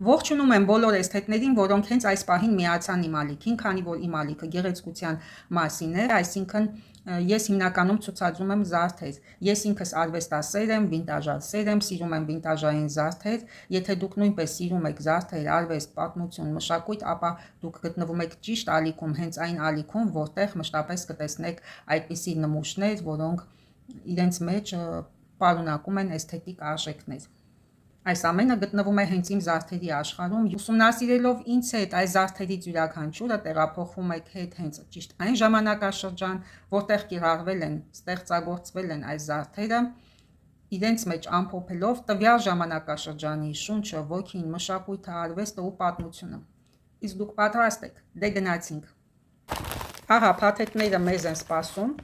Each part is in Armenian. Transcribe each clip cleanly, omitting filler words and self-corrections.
Ողջունում եմ բոլոր էսթետներին, որոնք հենց այս պահին միացան իմ ալիքին, քանի որ իմ ալիքը գեղեցկության մասին է, այսինքն ես հիմնականում ցուցադրում եմ զարդեր։ Ես ինքս արվեստասեր եմ, վինտաժասեր եմ, սիրում եմ վինտաժային զարդեր։ Եթե դուք նույնպես սիրում եք զարդեր, արվեստ, պատմություն, մշակույթ, ապա դուք գտնվում եք ճիշտ ալիքում, հենց այն ալիքում, որտեղ մշտապես կտեսնեք այդպիսի նմուշներ, որոնք իրենց մեջ պարունակում են էսթետիկ արժեքներ։ Այս ամենը գտնվում է հենց իմ զարդերի աշխարհում։ Ուսումնասիրելով ինձ հետ այս զարդերից յուրաքանչյուրը տեղափոխվում եք հետ հենց ճիշտ այն ժամանակաշրջան, որտեղ կիրառվել են, ստեղծագործվել են այս զարդերը, իրենց մեջ ամփոփելով տվյալ ժամանակաշրջանի շունչը, ոգին, մշակույթը, արվեստը ու պատմությունը։ Իսկ դուք պատրաստ եք։ Դե գնացինք։ Ահա փաթեթները մեզ են սպասում։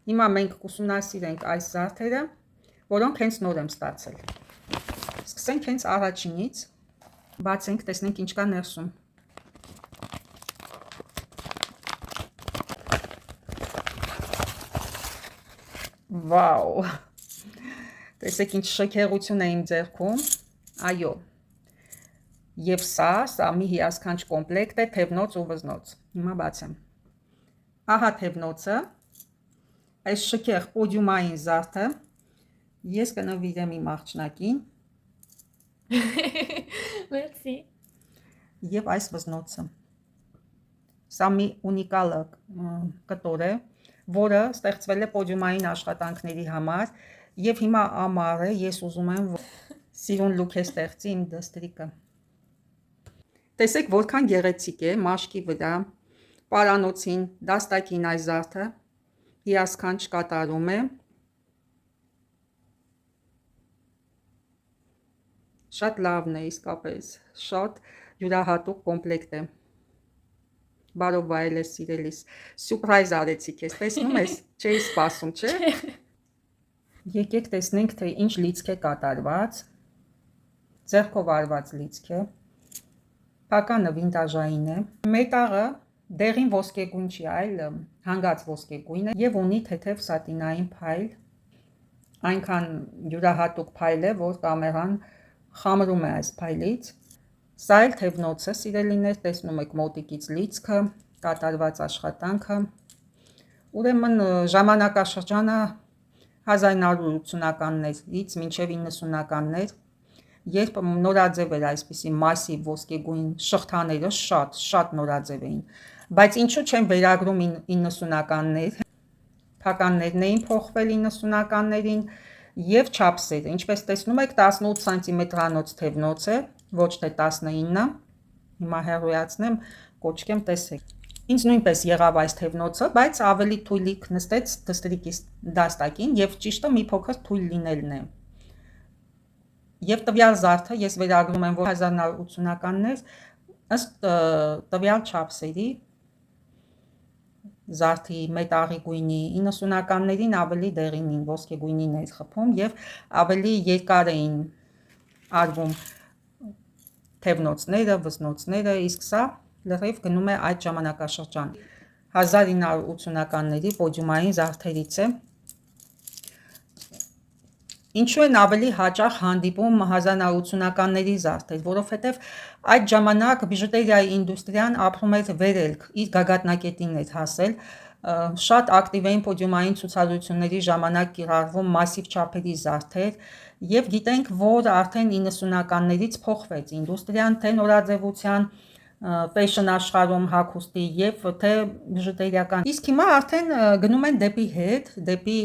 Հիմա մենք կուսումնասիրենք այս զարդերը, որոնք հենց նոր եմ ստացել։ Սկսենք հենց առաջինից, բացենք, տեսնենք ինչ կա ներսում։ Վաու, տեսեք ինչ շքեղություն է իմ ձեռքում, այո, և սա մի հիասքանչ կոմպլեկտ է, թևնոց ու վզնոց, հիմա բացեմ, ահա թևնոցը, այս շքեղ պոդյումային զարդը, ես կնվիրեմ իմ աղջնակին, Մերսի։ Եվ այս վզնոցը։ Սա մի ունիկալ կտոր է, որը ստեղծվել է պոդյումային աշխատանքների համար եւ հիմա ամառ է, ես ուզում եմ սիրուն լուք է ստեղծի իմ դստրիկը։ Տեսեք որքան գեղեցիկ է մաշկի վրա, պարանոցին, դաստակին այս զարդը հիասքանչ կատարում է։ Շատ լավն է իսկապես, շատ յուրահատուկ կոմպլեկտ է։ Բարով վայել ես սիրելիս, սյուրպրայզ արեցի քեզ, տեսնում ես, չէի սպասում, չէ։ Եկեք տեսնենք, թե ինչ լիցք է կատարված, ձեռքով արված լիցք է, փականը վինտաժային է, մետաղը դեղին ոսկեգույն չի, այլ հանգած ոսկեգույն է և ունի թեթև սատինային փայլ, այնքան յուրահատուկ փայլ է, որ կամերան խամրում է այս փայլից։ Սա էլ թևնոցը, սիրելիներ, տեսնում եք մոտիկից լիցքը, կատարված աշխատանքը։ Ուրեմն ժամանակաշրջանը 1980-ականներից մինչև 90-ականներ, երբ նորաձև էր այսպիսի մասիվ ոսկեգույն շղթաները, շատ նորաձև էին, բայց ինչու չեմ վերագրում 90-ականներ, փականներն էին փոխվել 90-ականներին և չափսերը, ինչպես տեսնում եք 18 սանտիմետրանոց թևնոց է, ոչ թե 19, հիմա հեռուացնեմ, կոչկեմ, տեսեք։ Ինձ նույնպես եղավ այս թևնոցը, բայց ավելի թույլիկ նստեց դստրիկիս դաստակին և ճիշտը մի փոքր թույլ լինելն է։ Եվ տվյալ զարդը ես վերագրում եմ, որ 1980-ականներ ըստ տվյալ չափսերի զարդի մետաղի գույնի 90-ականներին ավելի դեղին ոսկեգույնին էր խփում և ավելի երկար էին արվում թևնոցները, վզնոցները, իսկ սա լրիվ գնում է այդ ժամանակաշրջան 1980-ականների պոդյումային զարդերից է։ Ինչու են ավելի հաճախ հանդիպում 1980-ականների զարդեր, որովհետև այդ ժամանակ բիժուտերիայի ինդուստրիան ապրում էր վերելք, իր գագաթնակետին էր հասել, շատ ակտիվ էին պոդյումային ցուցադրությունների ժամանակ կիրառվում մասիվ չափերի զարդեր և գիտենք, որ արդեն 90-ականներից փոխվեց ինդուստրիան, թե նորաձևության, ֆեշն աշխարհում հագուստի և թե բիժուտերիական։ Իսկ հիմա արդեն գնում են դեպի հետ, դեպի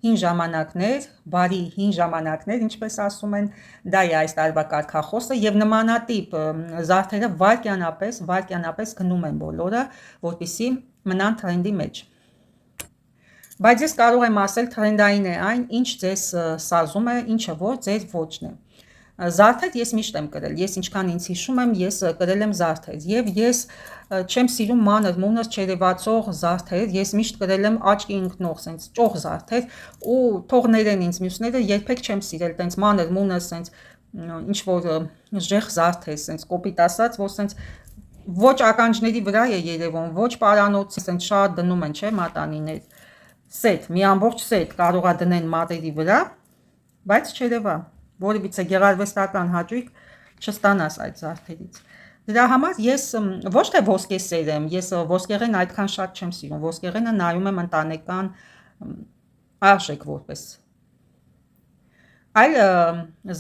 հին ժամանակներ, բարի հին ժամանակներ, ինչպես ասում են, դա է այս տարվա կարգախոսը և նմանատիպ զարդերը վայրկյանապես գնում են բոլորը, որպեսզի մնան թրենդի մեջ։ Բայց ես կարող եմ ասել թրենդային է այն, ինչ ձեզ սազում է, ինչը որ ձեր ոճն է։ Զարդեր ես միշտ եմ կրել, ես ինչքան ինձ հիշում եմ, ես կրել եմ զարդեր և ես չեմ սիրում մանր մունր չերևացող զարդեր, ես միշտ կրել եմ աչքի ընկնող սենց ճոխ զարդեր ու թող ներեն ինձ մյուսները, երբեք չեմ սիրել տենց մանր մունր սենց ինչ որ ժեղ զարդեր, սենց կոպիտ ասած, որ սենց ոչ ականջների վրա է երևում, ոչ պարանոցի, սենց շատ դնում են, չէ, մատանիներ, սեթ, մի ամբողջ սեթ կարողա դնեն մատերի վրա, բայց չերևա, որևիցե գեղարվեստական հաճույք չստանաս այդ զարդերից։ Դրա համար ես ոչ թե ոսկեսեր եմ, ես ոսկեղեն այդքան շատ չեմ սիրում, ոսկեղենը նայում եմ ընտանեկան արժեք որպես, այլ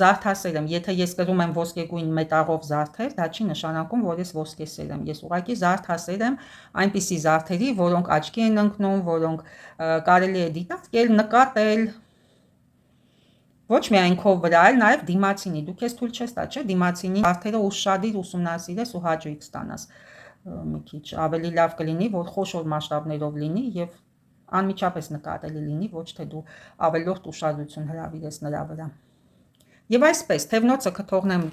զարդասեր եմ, եթե ես կրում եմ ոսկեգույն մետաղով զարդեր, դա չի նշանակում, որ ես ոսկեսեր եմ, ես ուղղակի զարդասեր եմ այնպիսի զարդերի, որոնք աչքի են ընկնում, որոնք կարելի է դիտարկել, նկատել, ոչ միայն քո վրա, այլ նաև դիմացինի, դու քեզ թույլ չես տա, չէ, դիմացինի զարդերը ուշադիր ուսումնասիրես ու հաճույք ստանաս, մի քիչ ավելի լավ կլինի, որ խոշոր մասշտաբներով լինի եւ անմիջապես նկատելի լինի, ոչ թե դու ավելորդ ուշադրություն հրավիրես նրա վրա։ Եվ այսպես, թևնոցը կթողնեմ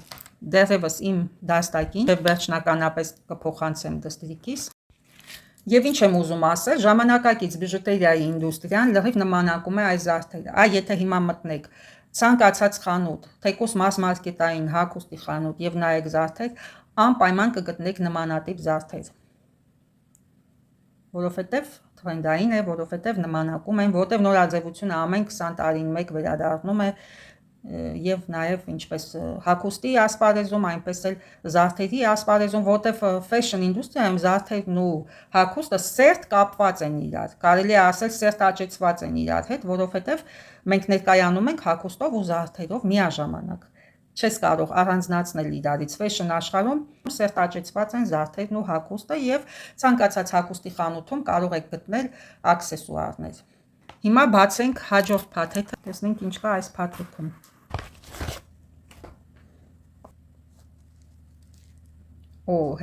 դեռևս իմ դաստակին, եւ վերջնականապես կփոխանցեմ դստրիկիս։ Եվ ինչ եմ ուզում ասել, ժամանակակից բիժուտերիայի ինդուստրիան լրիվ նմանակում է այս զարդերը։ Այ եթե հիմա մտնեք ցանկացած խանութ, թեկուզ մաս-մարքետային հագուստի խանութ եւ նայեք զարդեր, անպայման կգտնեք նմանատիպ զարդեր։ Որովհետեւ թրենդային է, որովհետեւ նմանակում են, որովհետեւ նորաձևությունը ամեն 20 տարին մեկ վերադառնում է եւ նաեւ ինչպես հագուստի ասպարեզում, այնպես էլ զարդերի ասպարեզում, որովհետեւ ֆեշն ինդուստրիայում զարդերն ու հագուստը սերտ կապված են իրար, կարելի է ասել սերտ աճեցված են իրար հետ, որովհետեւ մենք ներկայանում ենք հագուստով ու զարդերով միաժամանակ։ Չես կարող առանձնացնել իրարից, ֆեշն աշխարհում սերտ աճեցված են զարդերն ու հագուստը եւ ցանկացած հագուստի խանութում կարող եք գտնել աքսեսուարներ։ Հիմա բացենք հաջորդ փաթեթը, տեսնենք ինչ կա այս փաթեթում։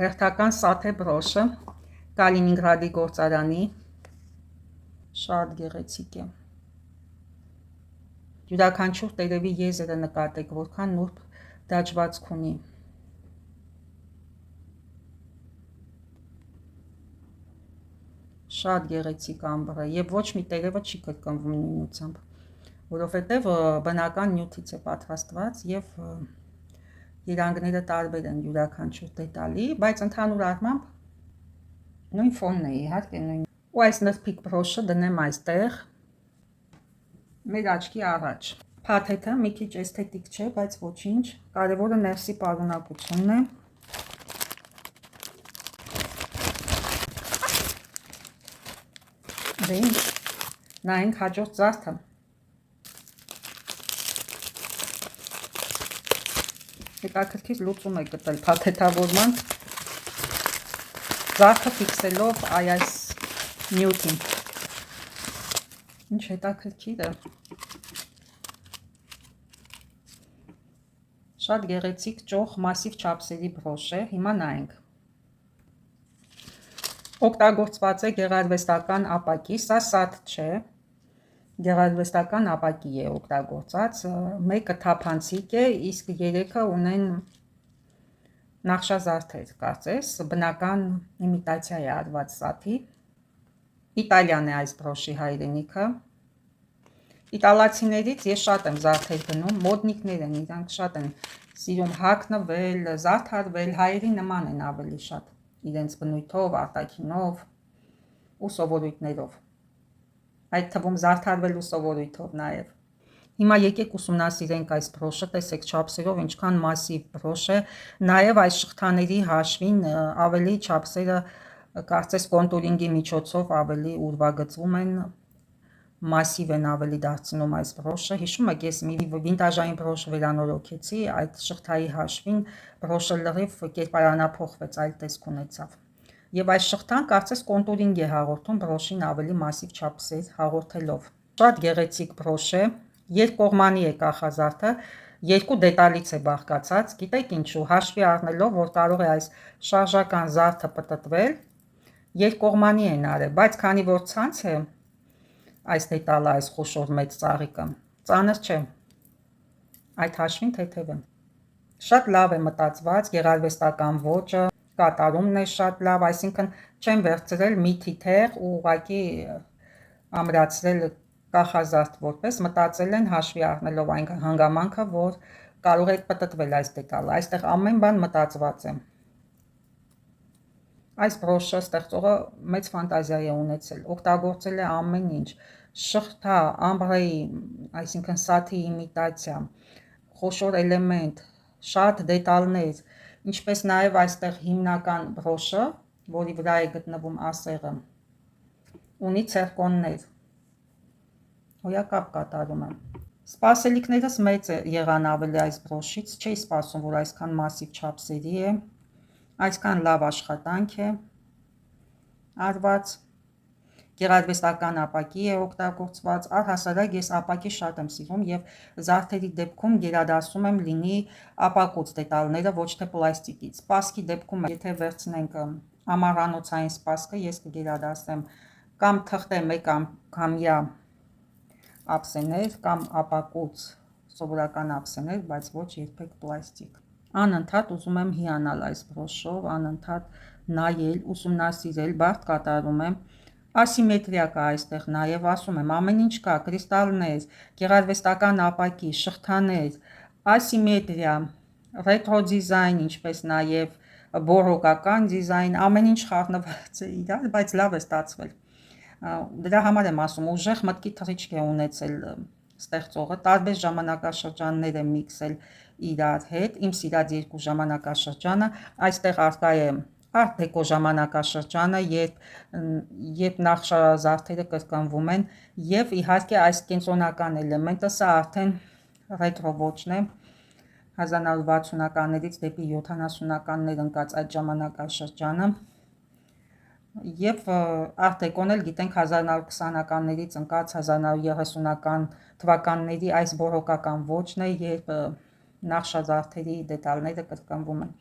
Հերթական սաթե բրոշը Կալինինգրադի գործարանի, շատ գեղեցիկ է։ Յուրաքանչյուր տերևի եզրը նկատեք, որքան նուրբ դաջվածք ունի։ Շատ գեղեցիկ ամբր է եւ ոչ մի տերևը չի կրկնվում նույնությամբ, որովհետեւ բնական նյութից է պատրաստված եւ երանգները տարբեր են յուրաքանչյուր դետալի, բայց ընդհանուր առմամբ նույն ֆոնն է, իհարկե նույն։ Ու այս նրբիկ բրոշը դնեմ այստեղ մեր աչքի առաջ։ Փաթեթը մի քիչ էսթետիկ չէ, բայց ոչինչ, կարևորը ներսի պարունակությունն է։ Դե ինչ, նայենք հաջորդ զարդը։ Հետաքրքիր լուծում է գտել փաթեթավորման զարդը ֆիքսելով այս նյութին։ Ինչ հետաքրքիր է։ Շատ գեղեցիկ ճոխ մասիվ չափսերի բրոշ է, հիմա նայենք։ Օգտագործված է գեղարվեստական ապակի, սա սաթ չէ, գեղարվեստական ապակի է օգտագործած, մեկը թափանցիկ է, իսկ երեքը ունեն նախշազարդեր, կարծես, բնական իմիտացիա է արված սաթի։ Իտալիան է այս բրոշի հայրենիքը։ Իտալացիներից ես շատ եմ զարդեր գնում, մոդնիկներ են, իրանք շատ են սիրում հագնվել, զարդարվել, հայերի նման են ավելի շատ իրենց բնույթով, արտաքինով ու սովորույթներով, այդ թվում զարդարվելու սովորույթով նաև։ Հիմա եկեք ուսումնասիրենք այս բրոշը, տեսեք չափսերով ինչքան մասիվ բրոշ է, նաև այս շղթաների հաշվին ավելի չափսերը կարծես կոնտուրինգի միջոցով ավելի ուրվագծվում են, մասիվ են ավելի դարձնում այս բրոշը։ Հիշում եք, ես մի վինտաժային բրոշ վերանորոգեցի, այդ շղթայի հաշվին բրոշը լրիվ կերպարանափոխվեց, այլ տեսք ունեցավ։ Եվ այս շղթան կարծես կոնտուրինգ է հաղորդում բրոշին ավելի մասիվ չափսեր հաղորդելով։ Շատ գեղեցիկ բրոշ է, երկկողմանի է կախազարդը, երկու դետալից է բաղկացած, գիտեք ինչու, հաշվի առնելով, որ կարող է այս շարժական զարդը պտտվել, երկկողմանի են արել, բայց քանի որ ցանց է այս դետալը, այս խոշոր մեծ ծաղիկը, ծանր չէ, այդ հաշվին թեթև է։ Շատ լավ է մտածված, գեղարվեստական ոճը, կատարումն է շատ լավ, այսինքն չեմ վերցրել մի թիթեղ ու ուղղակի ամրացրել կախազարդ որպես, մտածել են հաշվի առնելով այն հանգամանքը, որ կարող է պտտվել այս դետալը, այստեղ ամեն բան մտածված է։ Այս բրոշը ստեղծողը մեծ ֆանտազիա է ունեցել, օգտագործել է ամեն ինչ, շղթա, ամբրեի, այսինքն սաթի իմիտացիա, խոշոր էլեմենտ, շատ դետալներ, ինչպես նաև այստեղ հիմնական բրոշը, որի վրա է գտնվում ասեղը, ունի ցերկոններ, հոյակապ կատարում է։ Սպասելիքներս մեծ եղան ավելի այս բրոշից, չէի սպասում, որ այսքան մասիվ չափսերի է, այսքան լավ աշխատանք է արված, գեղարվեստական ապակի է օգտագործված, առհասարակ ես ապակի շատ եմ սիրում եւ զարդերի դեպքում գերադասում եմ լինի ապակուց դետալները, ոչ թե պլաստիկից։ Սպասքի դեպքում եթե վերցնենք ամառանոցային սպասքը, ես կգերադասեմ կամ թղթե մեկ անգամյա ափսեներ կամ ապակուց սովորական ափսեներ, բայց ոչ երբեք պլաստիկ։ Անընդհատ ուզում եմ հիանալ այս բրոշով, անընդհատ նայել, ուսումնասիրել, բարդ կատարում եմ։ Ասիմետրիա կա այստեղ, նաև ասում եմ, ամեն ինչ կա, կրիստալներ, գեղարվեստական ապակի, շղթաներ, ասիմետրիա, ռետրո դիզայն, ինչպես նաև բորոկական դիզայն, ամեն ինչ խառնված է իրար, բայց լավ է ստացվել։ Դրա համար եմ ասում, ուժեղ մտքի թռիչք է ունեցել ստեղծողը, տարբեր ժամանակաշրջաններ է միքսել իրար հետ, իմ սիրած երկու ժամանակաշրջանը, այստեղ արկա է արտ դեկո ժամանակաշրջանը, երբ նախշազարդերը կրկնվում են, եւ իհարկե այս կենտրոնական էլեմենտը, սա արդեն ռետրո ոճն է, 1960-ականներից դեպի 70-ականներ ընկած այդ ժամանակաշրջանը, եւ արտեկոն էլ գիտենք 1920-ականներից ընկած 1930-ական թվականների այս բորոկական ոճն է, երբ նախշազարդերի դետալները կրկնվում են։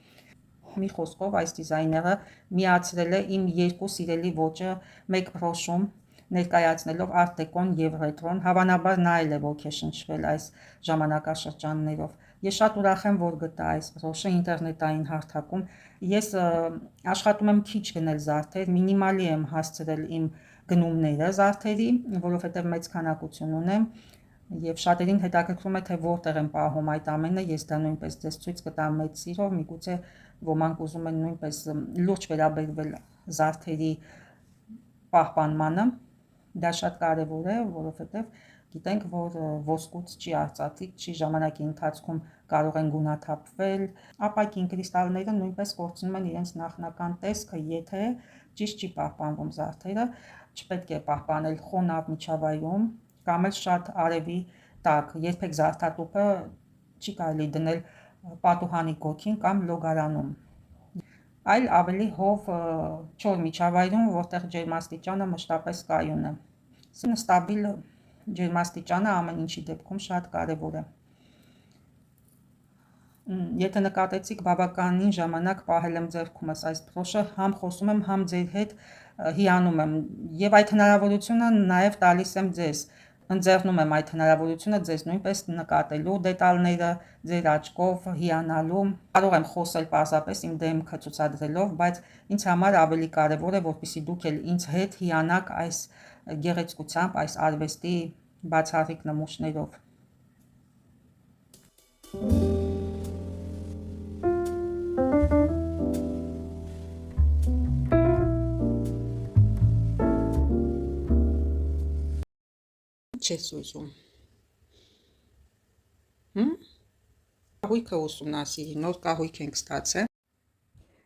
Մի խոսքով այս դիզայները միացրել է իմ երկու սիրելի ոճը մեկ բրոշում, ներկայացնելով արտեկոն եւ ռետրոն, հավանաբար նա էլ է ոգեշնչվել այս ժամանակաշրջաններով։ Ես շատ ուրախ եմ, որ գտա այս բրոշը ինտերնետային հարթակում։ Ես աշխատում եմ քիչ գնել զարդեր, մինիմալի եմ հասցրել իմ գնումները զարդերի, որովհետև մեծ քանակություն ունեմ եւ շատերին հետաքրքրում է թե որտեղ եմ պահում այդ ամենը, ես դա նույնպես ձեզ ցույց կտամ մեծ սիրով, միգուցե ոմանք ուզում են նույնպես լուրջ վերաբերվել զարդերի պահպանմանը, դա շատ կարևոր է, որովհետև գիտենք, որ ոսկուց չի արծաթից, չի ժամանակի ընթացքում կարող են գունաթափվել, ապակին կրիստալները նույնպես կորցնում են իրենց նախնական տեսքը, եթե ճիշտ չի պահպանվում զարդերը, չպետք է պահպանել խոնավ միջավայրում կամ էլ շատ արևի տակ, երբեք զարդատուփը չի կարելի դնել պատուհանի գոգին կամ լոգարանում, այլ ավելի հով չոր միջավայրում, որտեղ ջերմաստիճանը մշտապես կայուն է։ Ստաբիլ ջերմաստիճանը ամեն ինչի դեպքում շատ կարևոր է։ Եթե նկատեցիք, բավականին ժամանակ պահել եմ ձեռքումս այս բրոշը, համ խոսում եմ, համ ձեր հետ հիանում եմ, եւ այդ հնարավորությունը նաեւ տալիս եմ ձեզ, ընձեռնում եմ այդ հնարավորությունը ձեզ նույնպես նկատելու դետալները ձեր աչքով հիանալու։ Կարող եմ խոսել պարզապես իմ դեմքը ցուցադրելով, բայց ինձ համար ավելի կարևոր է, որպեսզի դուք էլ ինձ հետ հիանաք այս գեղեցկությամբ, այս արվեստի բացառիկ նմուշներով։ Չես ուզում։ Կահույքը ուսումնասիրի, նոր կահույք ենք ստացել։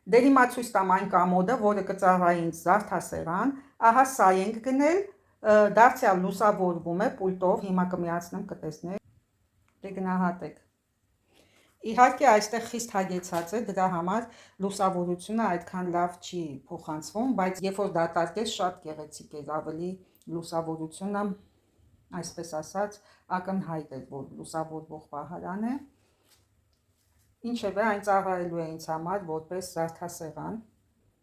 Դե հիմա ցույց տամ այն կամոդը, որը կծառայի ինձ զարդասեղան, ահա սա ենք գնել, դարձյալ լուսավորվում է պուլտով, հիմա կմիացնեմ կտեսնեք, դե գնահատեք։ Իհարկե այստեղ խիստ հագեցած է, դրա համար լուսավորությունը այդքան լավ չի փոխանցվում, բայց երբ որ դատարկես շատ գեղեցիկ է, ավելի լուսավորությունը, այսպես ասած, ակնհայտ է, որ լուսավորվող պահարան է։ Ինչևէ, այն ծառայելու է ինձ համար որպես զարդասեղան։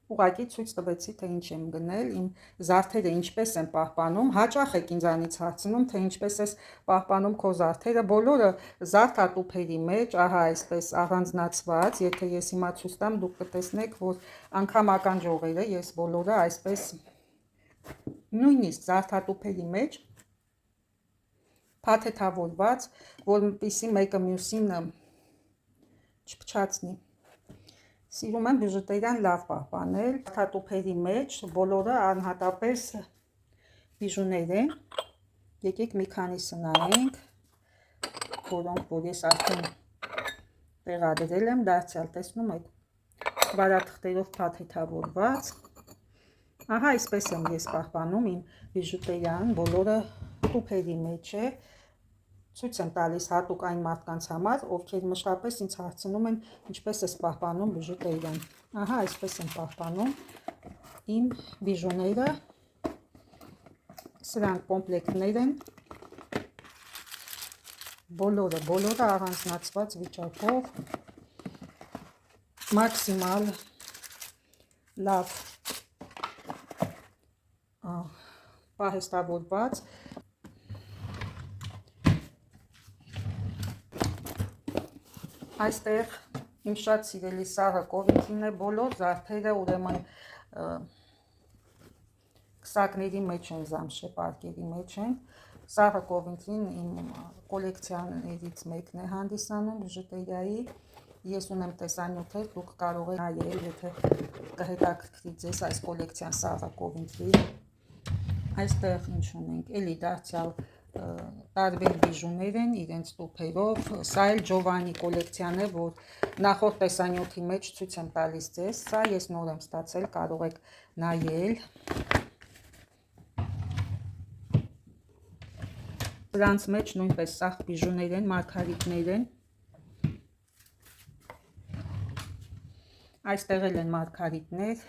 Ուղղակի ցույց տվեցի, թե ինչ եմ գնել, իմ զարդերը ինչպես են պահպանում, հաճախ եք ինձանից հարցնում, թե ինչպես ես պահպանում քո զարդերը, բոլորը զարդատուփերի մեջ, ահա այսպես առանձնացված, եթե ես հիմա ցույց տամ, դուք կտեսնեք, որ անգամ ականջողերը ես բոլորը այսպես նույնիսկ զարդատուփերի մեջ փաթեթավորված, որպեսզի մեկը մյուսին չփչացնի։ Սիրում եմ բիժուտերիան լավ պահպանել, զարդատուփերի մեջ բոլորը անհատապես բիժուներ են, եկեք մի քանիսը նայենք, որոնք որ ես արդեն տեղադրել եմ, դարձյալ տեսնում եք վարաթղթերով փաթեթավորված։ Ահա այսպես եմ ես պահպանում իմ բիժուտերիան, բոլորը տուփերի մեջ է։ Ցույց եմ տալիս հատուկ այն մարդկանց համար, ովքեր մշտապես ինձ հարցնում են ինչպես ես պահպանում բիժուտերիան։ Ահա այսպես եմ պահպանում իմ բիժուները, սրանք կոմպլեկտներ են, բոլորը առանձնացված վիճակով, մաքսիմալ լավ պահեստավորված։ Այստեղ իմ շատ սիրելի սաղը կովինտին է, բոլոր զարդերը ուրեմն քսակների մեջ են, զամշե պարկերի մեջ են։ Սաղը կովինտին իմ կոլեկցիաներից մեկն է հանդիսանում բիժուտերիայի։ Ես ունեմ տեսանյութեր, դուք կարող եք նայել, եթե կհետաքրքրի ձեզ այս կոլեկցիան սաղը կովինտի։ Այստեղ ինչ ունենք, էլի դարձյալ տարբեր բիժուներ են իրենց տուփերով։ Սա էլ Ջովանի կոլեկցիան է, որ նախորդ տեսանյութի մեջ ցույց եմ տալիս ձեզ։ Սա ես նոր եմ ստացել, կարող եք նայել։ Դրանց մեջ նույնպես սաղ բիժուներ են, մարգարիտներ են։ Այստեղ էլ են մարգարիտներ,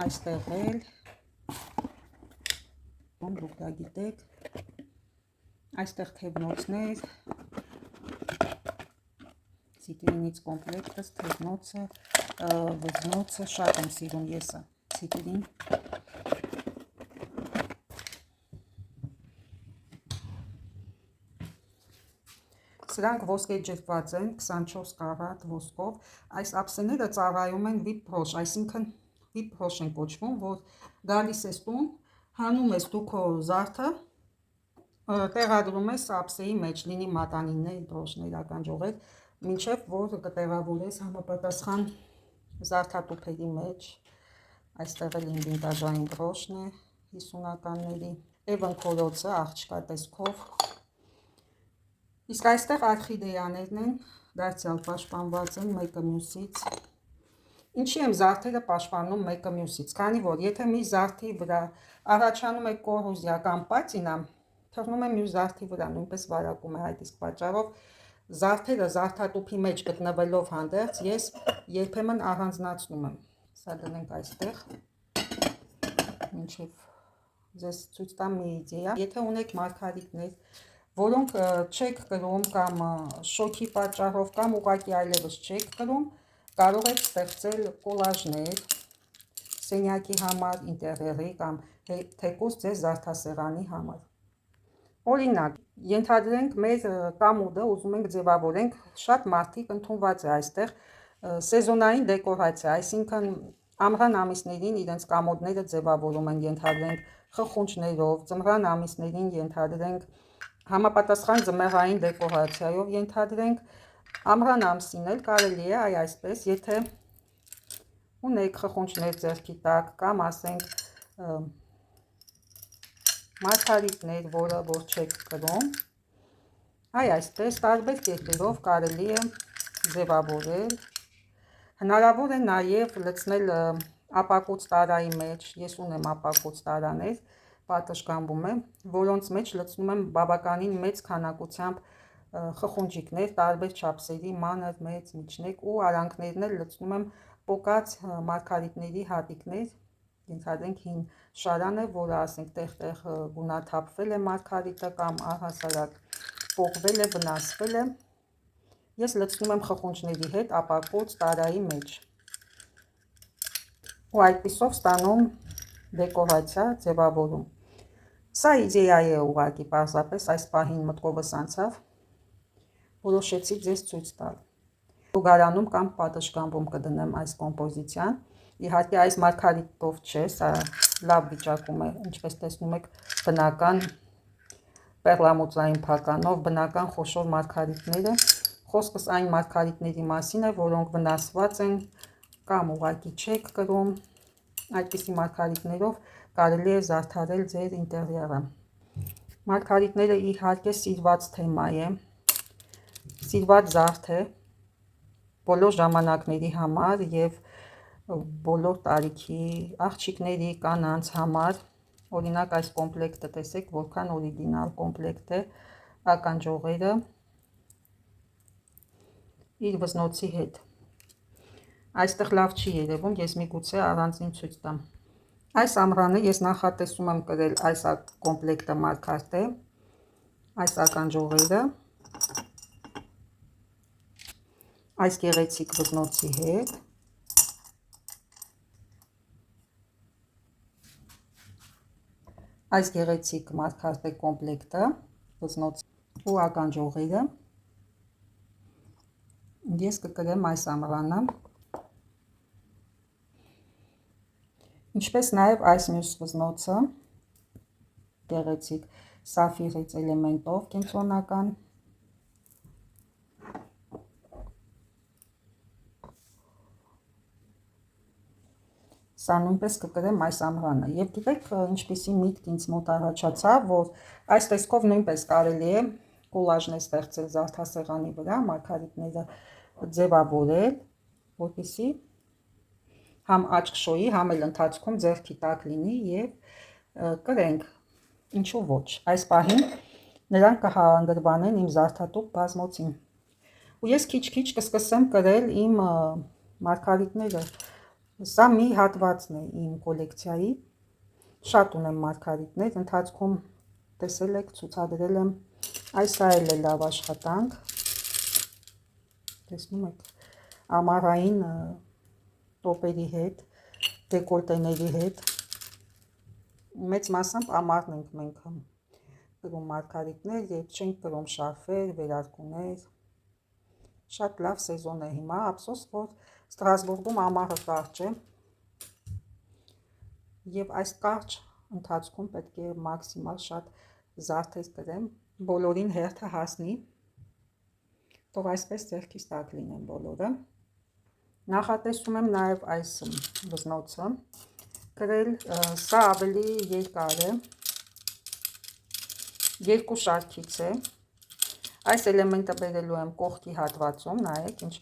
այստեղ էլ, դուք դա գիտեք, այստեղ թևնոցներ, ցիտրինից կոմպլեկտս, թևնոցը, վզնոցը, շատ եմ սիրում եսը ցիտրին։ Սրանք ոսկեջրված են 24 կարատ ոսկով։ Այս ափսեները ծառայում են VIP փոշ, այսինքն VIP փոշ են կոչվում, որ գալիս ես տուն, հանում ես դու քո զարդը, տեղադրում ես ափսեի մեջ, լինի մատանիներ, դրոշներ, ականջողեր, մինչև որ կտեղավորես համապատասխան զարդատուփերի մեջ։ Այստեղ էլ իմ վինտաժային դրոշն է 50-ականների, Էվան քորոցը աղջկա տեսքով։ Իսկ այստեղ արխիդեյաներն են, դարձյալ պաշտպանված են մեկը մյուսից։ Ինչի եմ զարդերը պաշտպանում մեկը մյուսից, քանի որ եթե մի զարդի վրա առաջանում է կոռոզիա կամ պատինա, թողնում է մյուս զարդի վրա, նույնպես վարակում է։ Այդ իսկ պատճառով զարդերը զարդատուփի մեջ գտնվելով հանդերձ ես երբեմն առանձնացնում եմ։ Սա դնենք այստեղ, մինչև ձեզ ցույց տամ մի իդեա։ Եթե ունեք մարգարիտներ, որոնք չեք կրում կամ շոքի պատճառով կամ ուղղակի այլևս չեք կրում, կարող եք ստեղծել կոլաժներ սենյակի համար, ինտերիերի կամ թեկուզ ձեզ զարդասեղանի համար։ Օրինակ, ենթադրենք մեր կամոդը ուզում ենք ձևավորենք, շատ մարդիկ ընդունված է այստեղ սեզոնային դեկորացիա, այսինքն ամռան ամիսներին իրենց կամոդները ձևավորում են, ենթադրենք խխունջներով, ձմռան ամիսներին ենթադրենք համապատասխան ձմեռային դեկորացիայով, ենթադրենք ամռան ամսին էլ կարելի է այսպես, եթե ունեք խխունջներ ձեռքի տակ կամ ասենք մարգարիտներ, որ չեք կրում, այսպես տարբեր կերպերով կարելի է ձևավորել։ Հնարավոր է նաև լցնել ապակուց տարայի մեջ, ես ունեմ ապակուց տարաներ, պատշգամբում է, որոնց մեջ լցնում եմ բավականին մեծ քանակությամբ խխունջիկներ, տարբեր չափսերի, մանր, մեծ, միջնեկ ու արանքներն էլ լցնում եմ պոկած մարգարիտների հատիկներ, ենթադրենք հին շարան է, որը ասենք տեղ-տեղ գունաթափվել է մարգարիտը կամ առհասարակ պոկվել է, վնասվել է, ես լցնում եմ խխունջների հետ ապակուց տարայի մեջ ու այդպիսով ստանում դեկորացիա ձևավորում։ Սա իդեա է ուղղակի, պարզապես այս պահին մտքովս անցավ, որոշեցի ձեզ ցույց տալ։ Գարանում կամ պատշգամբում կդնեմ այս կոմպոզիցիան, իհարկե այս մարգարիտով չէ, սա լավ վիճակում է, ինչպես տեսնում եք, բնական պերլամուտրային փականով, բնական խոշոր մարգարիտները, խոսքս այն մարգարիտների մասին է, որոնք վնասված են կամ ուղղակի չեք կրում, այդպիսի մարգարիտներով կարելի է զարդարել ձեր ինտերիերը։ Մարգարիտները իհարկե սիրված թեմա է, սիրված զարդ է, բոլոր ժամանակների համար եւ բոլոր տարիքի աղջիկների, կանանց համար։ Օրինակ այս կոմպլեկտը տեսեք, որքան օրիգինալ կոմպլեկտ է, ականջողերը իր վզնոցի հետ։ Այստեղ լավ չի երևում, ես միգուցե առանձին ցույց տամ։ Այս ամռանը ես նախատեսում եմ կրել այս կոմպլեկտը մարգարտե, այս ականջողերը, այս գեղեցիկ վզնոցի հետ, այս գեղեցիկ մարգարտե կոմպլեկտը, վզնոց ու ականջողերը ես կկրեմ այս ամռանը, ինչպես նաև այս մյուս վզնոցը, գեղեցիկ սաֆիրից էլեմենտով կենտրոնական, սա նույնպես կկրեմ այս ամռանը։ Եվ գիտեք, ինչպիսի միտք ինձ մոտ առաջացավ, որ այս տեսքով նույնպես կարելի է կոլաժներ ստեղծել զարդասեղանի վրա, մարգարիտները ձևավորել, որպեսզի համ աչք շոյի, համ էլ ընթացքում ձեռքի տակ լինի եւ կրենք, ինչու ոչ։ Այս պահին նրանք կհանգրվանեն իմ զարդատուփ բազմոցին։ Ու ես քիչ-քիչ կսկսեմ կրել իմ մարգարիտները։ Սա մի հատվածն է իմ կոլեկցիայի, շատ ունեմ մարգարիտներ, ընթացքում տեսել եք, ցուցադրել եմ, այս էլ է լավ աշխատանք, տեսնում եք, ամառային տոպերի հետ, դեկոլտեների հետ, մեծ մասամբ ամառն ենք մենք կրում մարգարիտներ, երբ չենք կրում շարֆեր, վերարկուներ, շատ լավ սեզոն է հիմա, ափսոս, որ Ստրասբուրգում ամառը կարճ է, եւ այս կարճ ընթացքում պետք է մաքսիմալ շատ զարդեր կրեմ, բոլորին հերթը հասնի, թող այսպես ձեռքիս տակ լինեն բոլորը։ Նախատեսում եմ նաև այս վզնոցը կրել, սա ավելի երկար է, երկու շարքից է, այս էլեմենտը բերելու եմ կողքի հատվածում, նայեք ինչ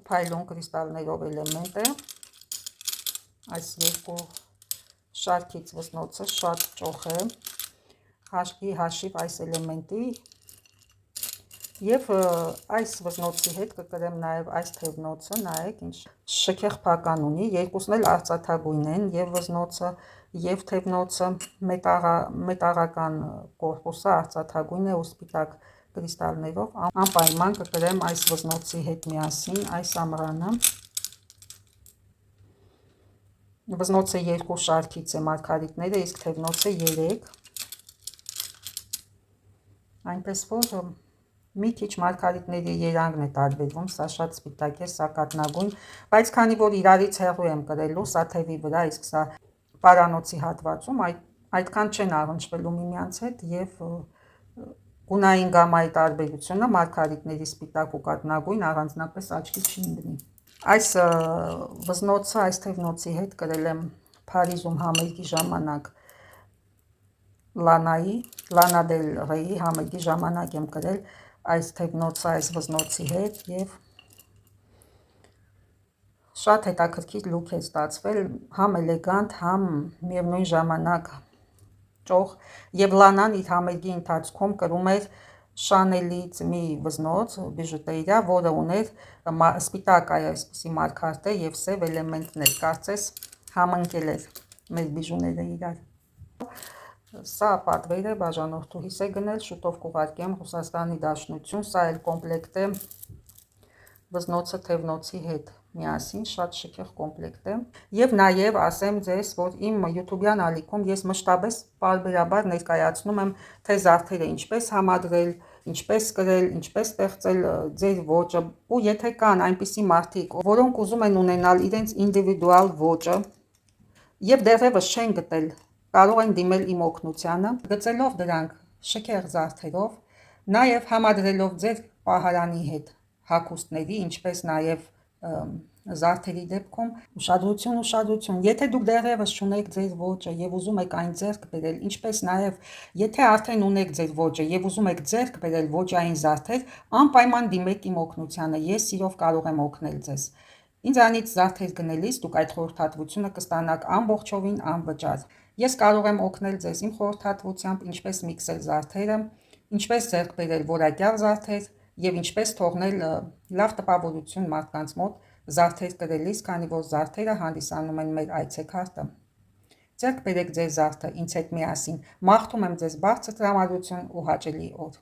փայլուն կրիստալներով էլեմենտ է, այս երկու շարքից վզնոցը շատ ճոխ է, հաշվի հաշիվ այս էլեմենտի եւ այս վզնոցի հետ կկրեմ նաեւ այս թևնոցը, նայեք ինչ շքեղ փական ունի, երկուսն էլ արծաթագույն են, եւ վզնոցը եւ թևնոցը մետաղական կորպուսը արծաթագույն է ու սպիտակ կրիստալներով, անպայման կկրեմ այս վզնոցի հետ միասին այս ամռանը։ Վզնոցը երկու շարքից է մարգարիտները, իսկ թևնոցը 3, այնպես որ մի քիչ մարգարիտների երանգն է տարբերվում, սա շատ սպիտակ է, սա կատնագույն, բայց քանի որ իրարից հեռու եմ կրելու, սա թևի վրա, իսկ սա պարանոցի հատվածում, այդքան չեն առնչվելու միմյանց հետ եւ գունային գամայի տարբերությունը մարգարիտների սպիտակ ու կատնագույն առանձնապես աչքի չի ընկնի։ Այս վզնոցը այս թևնոցի հետ կրել եմ Փարիզում համերգի ժամանակ, Լանա դել Ռեյի համերգի ժամանակ եմ կրել այս թևնոցը այս վզնոցի հետ եւ շատ հետաքրքիր լուք է ստացվել, համ էլեգանտ, համ միևնույն ժամանակ ճոխ, եւ Լանան իր համերգի ընթացքում կրում էր Շանելից մի վզնոց, բիժուտերիա, որը ուներ սպիտակ այսպիսի մարգարտե եւ սև էլեմենտներ, կարծես համընկել էր մեր բիժուները իրար։ Սա պատվերը բաժանորդուհիս է գնել, շուտով կուղարկեմ Ռուսաստանի Դաշնություն, սա էլ կոմպլեկտ է վզնոցը թևնոցի հետ միասին, շատ շքեղ կոմպլեկտ է։ Եվ նաև ասեմ ձեզ, որ իմ YouTube-յան ալիքում ես մշտապես պարբերաբար ներկայացնում եմ թե զարդերը ինչպես համադրել, ինչպես կրել, ինչպես ստեղծել ձեր ոճը, ու եթե կան այնպիսի մարդիկ, որոնք ուզում են ունենալ իրենց ինդիվիդուալ ոճը եւ դեռևս չեն գտել, կարող են դիմել իմ օգնությանը, գծելով դրանք շքեղ զարդերով, նաև համադրելով ձեր պահարանի հետ հագուստների, ինչպես նաև զարդերի դեպքում ուշադրություն, եթե դուք դեռևս չունեք ձեր ոճը եւ ուզում եք այն ձեռք բերել, ինչպես նաեւ եթե արդեն ունեք ձեր ոճը եւ ուզում եք ձեռք բերել ոճային զարդեր, անպայման դիմեք իմ օգնությանը, ես սիրով կարող եմ օգնել ձեզ։ Ինձանից զարդեր գնելիս դուք այդ խորհրդատվությունը կստանաք ամբողջովին անվճար։ Ես կարող եմ օգնել ձեզ իմ խորհրդատվությամբ, ինչպես միքսել զարդերը, ինչպես ձեռք բերել որակյալ զարդեր եւ ինչպես թողնել լավ տպավորություն մարդկանց մոտ զարդեր կրելիս, քանի որ զարդերը հանդիսանում են մեր այցեքարտը։ Ձեռք բերեք ձեր զարդը ինձ հետ միասին։ Մաղթում եմ ձեզ բարձր տրամադրություն ու հաճելի օր։